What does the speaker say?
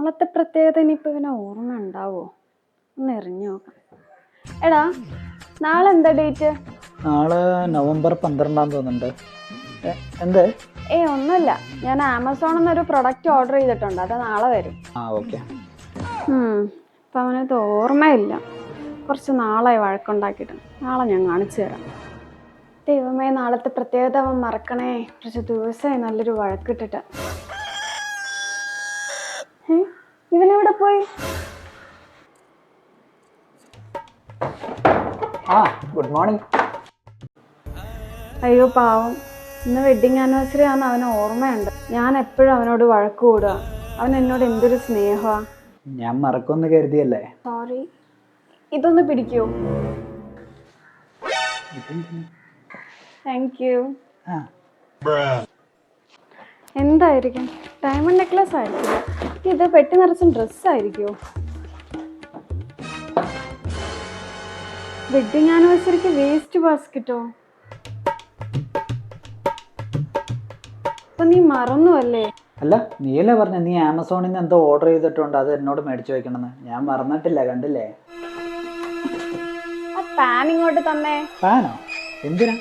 നാളത്തെ പ്രത്യേകത ഇനിയിപ്പോൾ ഇവനെ ഓർമ്മ ഉണ്ടാവോ? ഒന്ന് എറിഞ്ഞു നോക്കാം. എടാ, നാളെ എന്താ ഡേറ്റ്? നാളെ നവംബർ 12 തോന്നുന്നുണ്ട്. എന്ത്? ഒന്നുമില്ല, ഞാൻ ആമസോണിൽ നിന്നൊരു പ്രൊഡക്റ്റ് ഓർഡർ ചെയ്തിട്ടുണ്ട്, അത് നാളെ വരും. ഓക്കെ. ഇപ്പം അവനത് ഓർമ്മയില്ല. കുറച്ച് നാളായി വഴക്കുണ്ടാക്കിയിട്ട്. നാളെ ഞാൻ കാണിച്ചു തരാം. ദൈവമേ, നാളത്തെ പ്രത്യേകത അവൻ മറക്കണേ. കുറച്ച് ദിവസമായി നല്ലൊരു വഴക്കിട്ടിട്ട്. ഇവനെവിടെ പോയി? Good morning. അയ്യോ പാവം, ഇന്ന് വെഡിങ് ആനിവേഴ്സറി ആണെന്ന് അവന് ഓർമ്മയുണ്ട്. ഞാൻ എപ്പോഴും അവനോട് വഴക്ക് കൂടുക. അവൻ എന്നോട് എന്തൊരു സ്നേഹമാണ്. ഞാൻ മറക്കുമെന്ന് കരുതിയല്ലേ. സോറി. ഇതൊന്ന് പിടിക്കൂ. Thank you. എന്തായിരിക്കും? ഡയമണ്ട് നെക്ലസ് ആയിരിക്കും. ഇത് പെട്ടി നിറച്ചും ഡ്രസ് ആയിരിക്കുമോ? വെഡിങ് ആനിവേഴ്സറിക്ക് വേസ്റ്റ് ബാസ്ക്കറ്റോ? അപ്പൊ നീ മറന്നു അല്ലേ? അല്ല, നീയല്ലേ പറഞ്ഞ നീ ആമസോണിൽ നിന്ന് എന്തോ ഓർഡർ ചെയ്തിട്ടുണ്ട്, അത് എന്നോട് മേടിച്ചു വെക്കണമെന്ന്. ഞാൻ മറന്നിട്ടില്ല, കണ്ടില്ലേ? ആ പാൻ ഇങ്ങോട്ട് തന്നെ. പാനോ? എന്തിനാ?